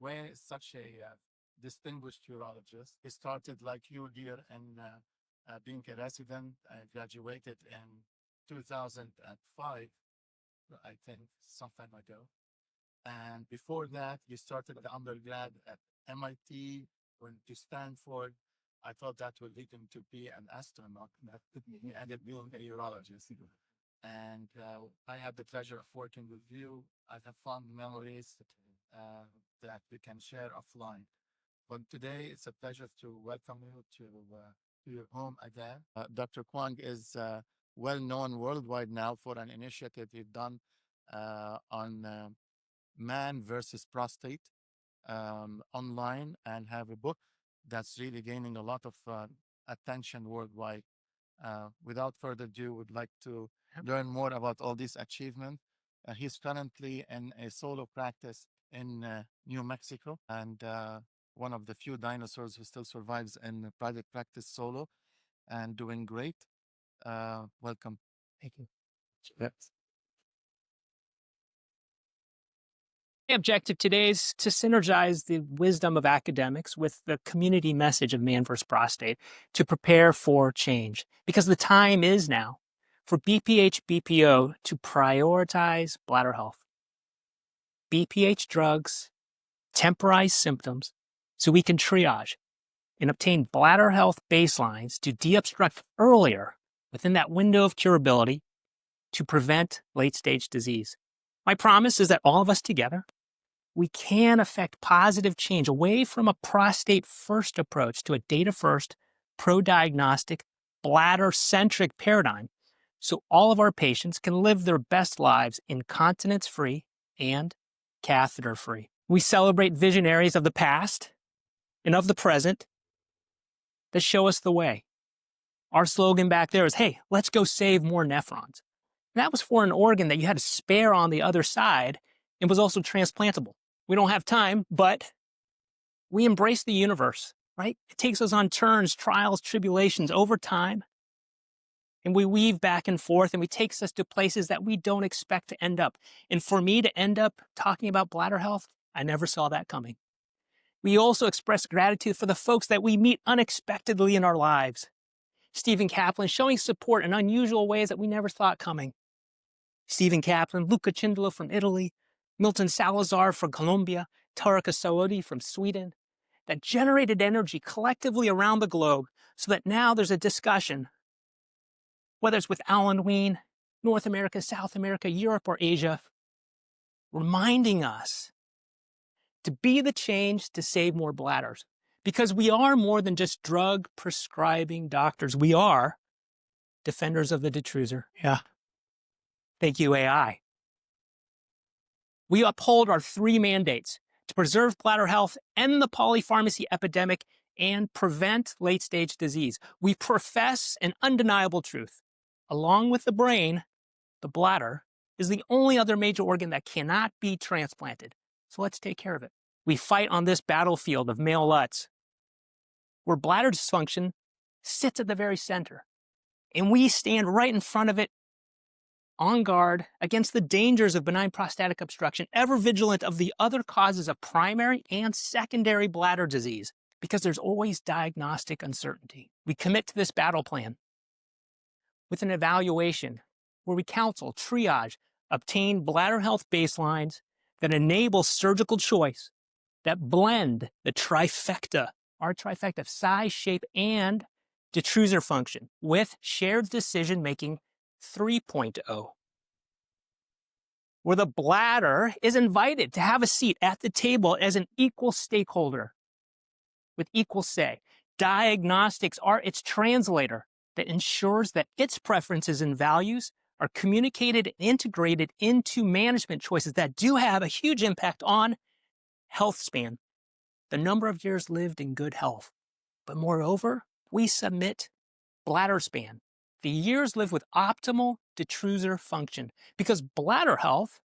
Wayne is such a distinguished urologist. He started like you here and being a resident. I graduated in 2005, I think, some time ago. And before that, you started the undergrad at MIT, went to Stanford. I thought that would lead him to be an astronaut. That he ended up being a urologist. And I had the pleasure of working with you. I have fond memories that we can share offline. But today, it's a pleasure to welcome you to your home again. Dr. Kuang is well known worldwide now for an initiative you've done on man versus prostate online, and have a book that's really gaining a lot of attention worldwide. Without further ado, would like to learn more about all these achievements. He's currently in a solo practice in New Mexico, and one of the few dinosaurs who still survives in private practice solo and doing great. Welcome. Thank you. Yes. The objective today is to synergize the wisdom of academics with the community message of Man vs. Prostate to prepare for change. Because the time is now for BPH BPO to prioritize bladder health. BPH drugs temporize symptoms so we can triage and obtain bladder health baselines to deobstruct earlier within that window of curability to prevent late-stage disease. My promise is that all of us together, we can affect positive change away from a prostate-first approach to a data-first, pro-diagnostic, bladder-centric paradigm so all of our patients can live their best lives incontinence-free and catheter-free. We celebrate visionaries of the past and of the present that show us the way. Our slogan back there is, hey, let's go save more nephrons. And that was for an organ that you had to spare on the other side and was also transplantable. We don't have time, but we embrace the universe, right? It takes us on turns, trials, tribulations over time, and we weave back and forth, and it takes us to places that we don't expect to end up. And for me to end up talking about bladder health, I never saw that coming. We also express gratitude for the folks that we meet unexpectedly in our lives. Stephen Kaplan showing support in unusual ways that we never thought coming. Stephen Kaplan, Luca Cindolo from Italy, Milton Salazar from Colombia, Tarika Saudi from Sweden, that generated energy collectively around the globe so that now there's a discussion, whether it's with Alan Ween, North America, South America, Europe, or Asia, reminding us to be the change to save more bladders. Because we are more than just drug prescribing doctors. We are defenders of the detruser. Yeah. Thank you, AI. We uphold our 3 mandates to preserve bladder health, end the polypharmacy epidemic, and prevent late-stage disease. We profess an undeniable truth. Along with the brain, the bladder is the only other major organ that cannot be transplanted. So let's take care of it. We fight on this battlefield of male LUTs, where bladder dysfunction sits at the very center. And we stand right in front of it, on guard against the dangers of benign prostatic obstruction, ever vigilant of the other causes of primary and secondary bladder disease, because there's always diagnostic uncertainty. We commit to this battle plan with an evaluation where we counsel, triage, obtain bladder health baselines that enable surgical choice, that blend the trifecta, our trifecta of size, shape, and detruser function with shared decision-making 3.0, where the bladder is invited to have a seat at the table as an equal stakeholder with equal say. Diagnostics are its translator that ensures that its preferences and values are communicated and integrated into management choices that do have a huge impact on health span, the number of years lived in good health. But moreover, we submit bladder span, the years lived with optimal detruser function, because bladder health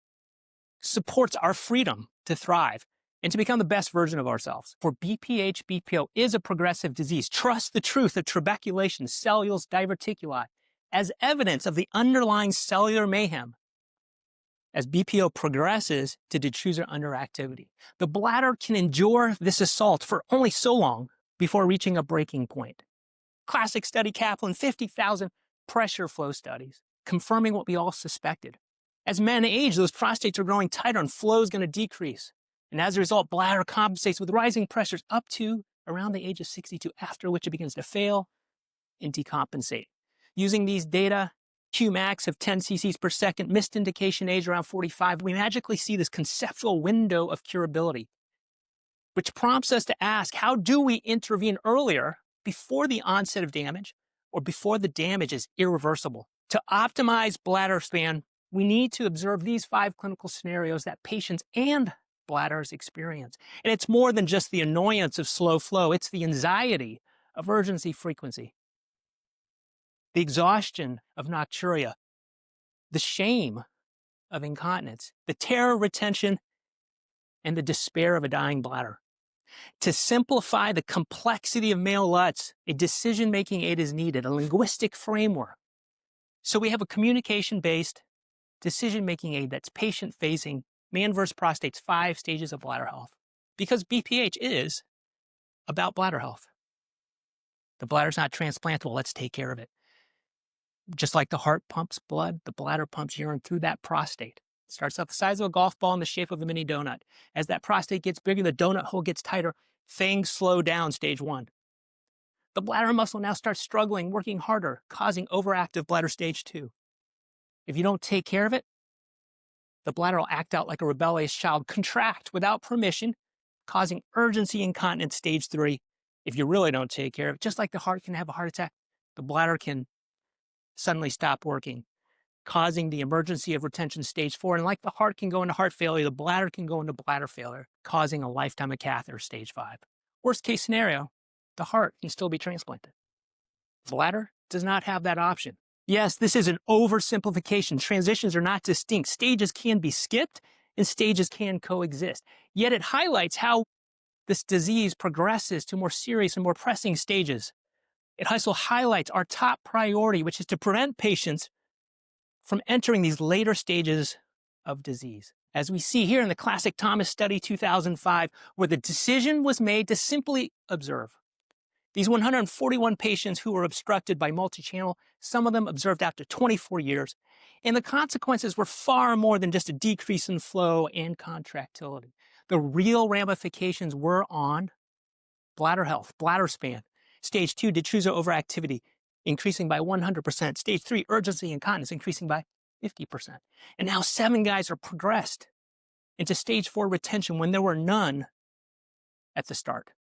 supports our freedom to thrive and to become the best version of ourselves. For BPH BPO is a progressive disease. Trust the truth of trabeculation, cellules, diverticuli, as evidence of the underlying cellular mayhem as BPO progresses to detrusor underactivity. The bladder can endure this assault for only so long before reaching a breaking point. Classic study Kaplan, 50,000 pressure flow studies, confirming what we all suspected. As men age, those prostates are growing tighter and flow is going to decrease. And as a result, bladder compensates with rising pressures up to around the age of 62, after which it begins to fail and decompensate. Using these data, Qmax of 10 cc's per second, missed indication age around 45, we magically see this conceptual window of curability, which prompts us to ask, how do we intervene earlier before the onset of damage or before the damage is irreversible? To optimize bladder span, we need to observe these 5 clinical scenarios that patients and bladders experience. And it's more than just the annoyance of slow flow, it's the anxiety of urgency frequency, the exhaustion of nocturia, the shame of incontinence, the terror retention, and the despair of a dying bladder. To simplify the complexity of male LUTs, a decision-making aid is needed, a linguistic framework. So we have a communication-based decision-making aid that's patient-facing, man versus prostate's 5 stages of bladder health. Because BPH is about bladder health. The bladder's not transplantable, let's take care of it. Just like the heart pumps blood, the bladder pumps urine through that prostate. It starts off the size of a golf ball in the shape of a mini donut. As that prostate gets bigger, the donut hole gets tighter, things slow down, stage 1. The bladder muscle now starts struggling, working harder, causing overactive bladder, stage 2. If you don't take care of it, the bladder will act out like a rebellious child, contract without permission, causing urgency incontinence, stage 3. If you really don't take care of it, just like the heart can have a heart attack, the bladder can suddenly stop working, causing the emergency of retention, stage 4. And like the heart can go into heart failure, the bladder can go into bladder failure, causing a lifetime of catheter, stage 5. Worst case scenario, the heart can still be transplanted. Bladder does not have that option. Yes, this is an oversimplification. Transitions are not distinct. Stages can be skipped and stages can coexist. Yet it highlights how this disease progresses to more serious and more pressing stages. It also highlights our top priority, which is to prevent patients from entering these later stages of disease. As we see here in the classic Thomas study 2005, where the decision was made to simply observe. These 141 patients who were obstructed by multi-channel, some of them observed out to 24 years, and the consequences were far more than just a decrease in flow and contractility. The real ramifications were on bladder health, bladder span, stage 2, detrusor overactivity, increasing by 100%, stage 3, urgency incontinence, increasing by 50%. And now 7 guys are progressed into stage 4 retention when there were none at the start.